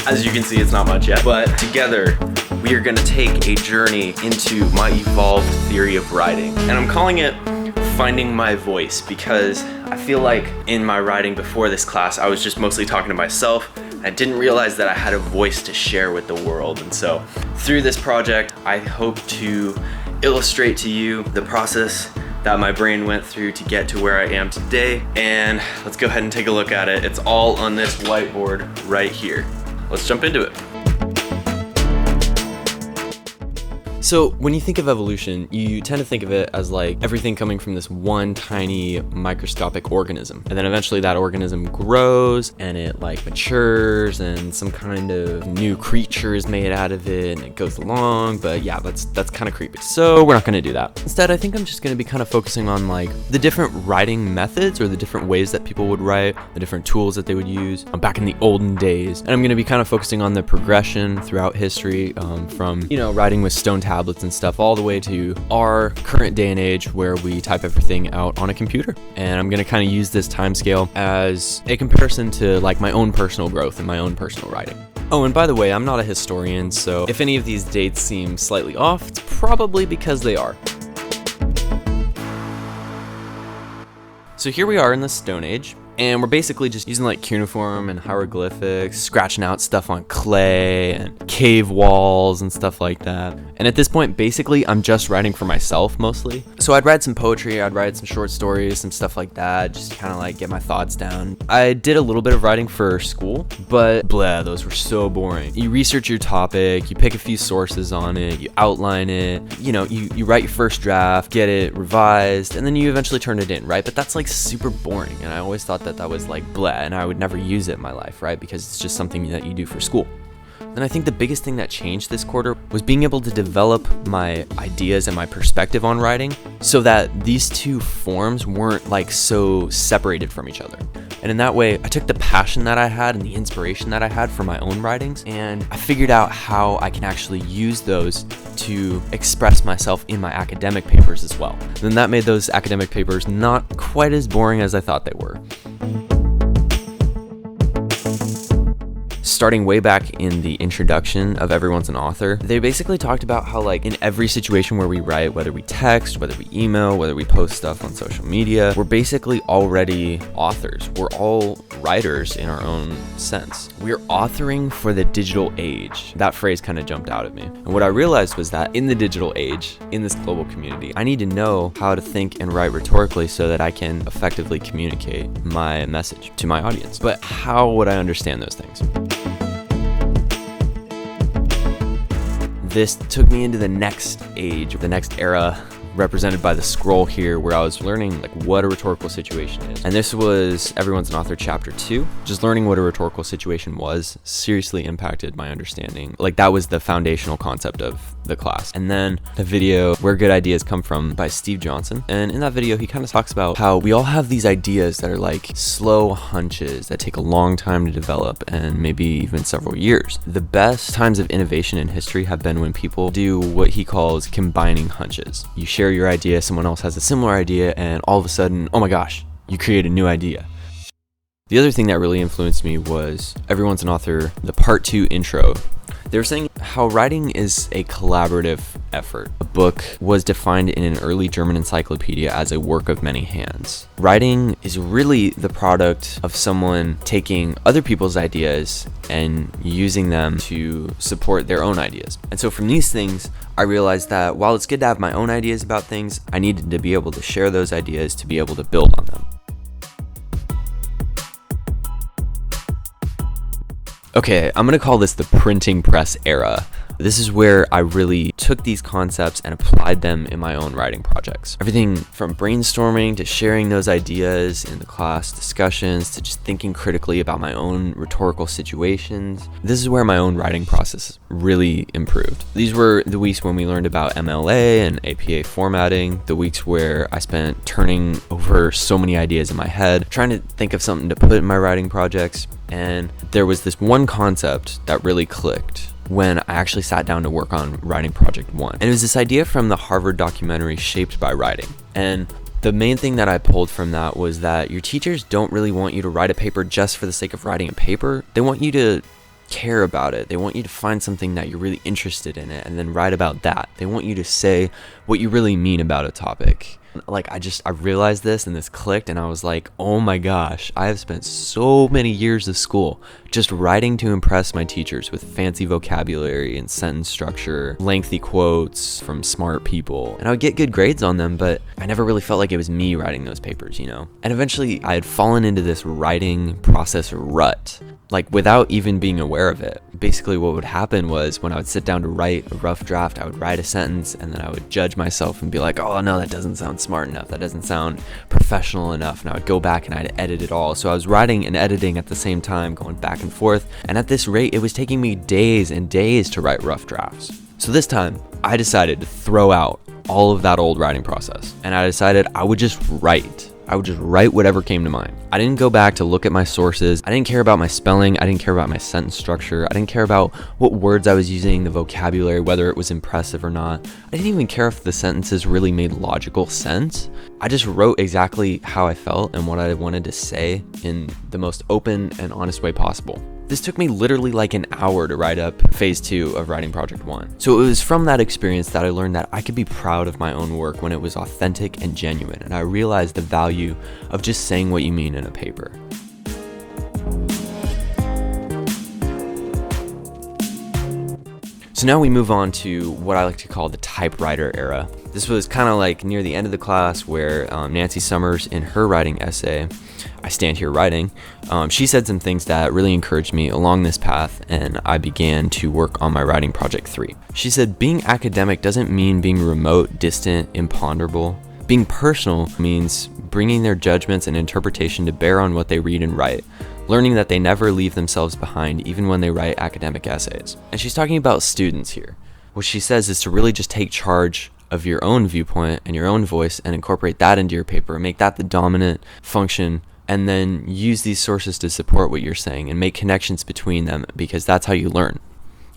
As you can see, it's not much yet, but together we are gonna take a journey into my evolved theory of writing. And I'm calling it Finding My Voice, because I feel like in my writing before this class, I was just mostly talking to myself. I didn't realize that I had a voice to share with the world. And so through this project, I hope to illustrate to you the process that my brain went through to get to where I am today. And let's go ahead and take a look at it. It's all on this whiteboard right here. Let's jump into it. So when you think of evolution, you tend to think of it as like everything coming from this one tiny microscopic organism. And then eventually that organism grows and it like matures and some kind of new creature is made out of it and it goes along. But yeah, that's kind of creepy. So we're not gonna do that. Instead, I think I'm just gonna be kind of focusing on like the different writing methods or the different ways that people would write, the different tools that they would use back in the olden days. And I'm gonna be kind of focusing on the progression throughout history from, writing with stone tablets and stuff all the way to our current day and age where we type everything out on a computer. And I'm going to kind of use this time scale as a comparison to like my own personal growth and my own personal writing. Oh, and by the way, I'm not a historian, so if any of these dates seem slightly off, it's probably because they are. So here we are in the Stone Age. And we're basically just using like cuneiform and hieroglyphics, scratching out stuff on clay and cave walls and stuff like that. And at this point, basically, I'm just writing for myself mostly. So I'd write some poetry, I'd write some short stories, some stuff like that, just to kind of like get my thoughts down. I did a little bit of writing for school, but blah, those were so boring. You research your topic, you pick a few sources on it, you outline it, you write your first draft, get it revised, and then you eventually turn it in, right? But that's like super boring, and I always thought that was like blah, and I would never use it in my life, right? Because it's just something that you do for school. And I think the biggest thing that changed this quarter was being able to develop my ideas and my perspective on writing so that these two forms weren't like so separated from each other. And in that way, I took the passion that I had and the inspiration that I had for my own writings, and I figured out how I can actually use those to express myself in my academic papers as well. Then that made those academic papers not quite as boring as I thought they were. Starting way back in the introduction of Everyone's an Author, they basically talked about how like in every situation where we write, whether we text, whether we email, whether we post stuff on social media, we're basically already authors. We're all writers in our own sense. We're authoring for the digital age. That phrase kind of jumped out at me. And what I realized was that in the digital age, in this global community, I need to know how to think and write rhetorically so that I can effectively communicate my message to my audience. But how would I understand those things? This took me into the next age, the next era, represented by the scroll here, where I was learning like what a rhetorical situation is. And this was Everyone's an Author chapter 2. Just learning what a rhetorical situation was seriously impacted my understanding. Like that was the foundational concept of the class. And then the video Where Good Ideas Come From by Steve Johnson. And in that video, he kind of talks about how we all have these ideas that are like slow hunches that take a long time to develop and maybe even several years. The best times of innovation in history have been when people do what he calls combining hunches. You share your idea, someone else has a similar idea, and all of a sudden, oh my gosh, you create a new idea. The other thing that really influenced me was Everyone's an Author, the part 2 intro. They were saying how writing is a collaborative effort. A book was defined in an early German encyclopedia as a work of many hands. Writing is really the product of someone taking other people's ideas and using them to support their own ideas. And so from these things, I realized that while it's good to have my own ideas about things, I needed to be able to share those ideas to be able to build on them. Okay, I'm gonna call this the printing press era. This is where I really took these concepts and applied them in my own writing projects. Everything from brainstorming to sharing those ideas in the class discussions to just thinking critically about my own rhetorical situations. This is where my own writing process really improved. These were the weeks when we learned about MLA and APA formatting, the weeks where I spent turning over so many ideas in my head, trying to think of something to put in my writing projects. And there was this one concept that really clicked when I actually sat down to work on writing project 1. And it was this idea from the Harvard documentary Shaped by Writing. And the main thing that I pulled from that was that your teachers don't really want you to write a paper just for the sake of writing a paper. They want you to care about it. They want you to find something that you're really interested in it and then write about that. They want you to say what you really mean about a topic. Like, I realized this and this clicked, and I was like, oh my gosh, I have spent so many years of school just writing to impress my teachers with fancy vocabulary and sentence structure, lengthy quotes from smart people, and I would get good grades on them, but I never really felt like it was me writing those papers, you know? And eventually I had fallen into this writing process rut, like without even being aware of it. Basically what would happen was when I would sit down to write a rough draft, I would write a sentence and then I would judge myself and be like, oh no, that doesn't sound smart enough, that doesn't sound professional enough, and I would go back and I'd edit it all. So I was writing and editing at the same time, going back and forth, and at this rate it was taking me days and days to write rough drafts. So this time I decided to throw out all of that old writing process, and I decided I would just write whatever came to mind. I didn't go back to look at my sources. I didn't care about my spelling. I didn't care about my sentence structure. I didn't care about what words I was using, the vocabulary, whether it was impressive or not. I didn't even care if the sentences really made logical sense. I just wrote exactly how I felt and what I wanted to say in the most open and honest way possible. This took me literally like an hour to write up phase 2 of writing project 1. So it was from that experience that I learned that I could be proud of my own work when it was authentic and genuine, and I realized the value of just saying what you mean in a paper. So now we move on to what I like to call the typewriter era. This was kind of like near the end of the class where Nancy Summers, in her writing essay, I Stand Here Writing, she said some things that really encouraged me along this path, and I began to work on my writing project 3. She said, being academic doesn't mean being remote, distant, imponderable. Being personal means bringing their judgments and interpretation to bear on what they read and write, learning that they never leave themselves behind even when they write academic essays. And she's talking about students here. What she says is to really just take charge of your own viewpoint and your own voice and incorporate that into your paper, make that the dominant function, and then use these sources to support what you're saying and make connections between them, because that's how you learn.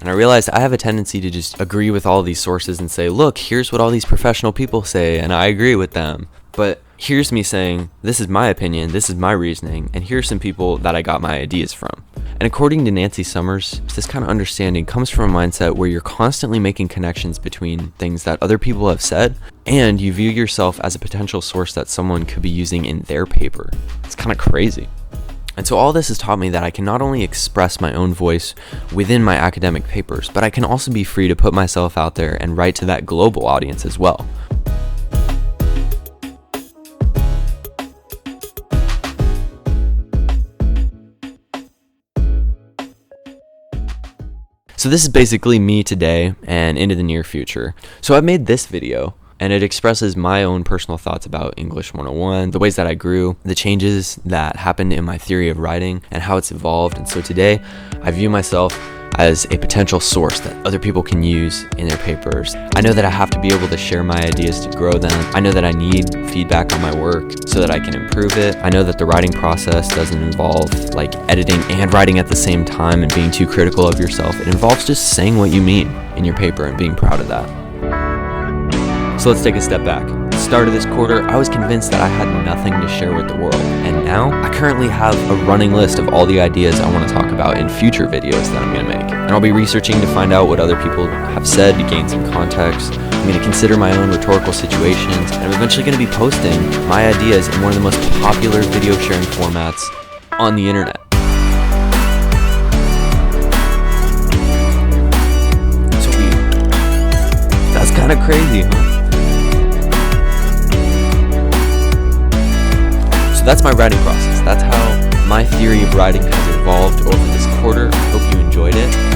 And I realized I have a tendency to just agree with all these sources and say, look, here's what all these professional people say, and I agree with them. But here's me saying, this is my opinion, this is my reasoning, and here's some people that I got my ideas from. And according to Nancy Summers, this kind of understanding comes from a mindset where you're constantly making connections between things that other people have said, and you view yourself as a potential source that someone could be using in their paper. It's kind of crazy. And so all this has taught me that I can not only express my own voice within my academic papers, but I can also be free to put myself out there and write to that global audience as well. So this is basically me today and into the near future. So I've made this video, and it expresses my own personal thoughts about English 101, the ways that I grew, the changes that happened in my theory of writing, and how it's evolved. And so today, I view myself as a potential source that other people can use in their papers. I know that I have to be able to share my ideas to grow them. I know that I need feedback on my work so that I can improve it. I know that the writing process doesn't involve like editing and writing at the same time and being too critical of yourself. It involves just saying what you mean in your paper and being proud of that. So let's take a step back. At the start of this quarter, I was convinced that I had nothing to share with the world. And now, I currently have a running list of all the ideas I want to talk about in future videos that I'm going to make. And I'll be researching to find out what other people have said to gain some context. I'm going to consider my own rhetorical situations, and I'm eventually going to be posting my ideas in one of the most popular video sharing formats on the internet. That's kind of crazy, huh? That's my writing process. That's how my theory of writing has evolved over this quarter. I hope you enjoyed it.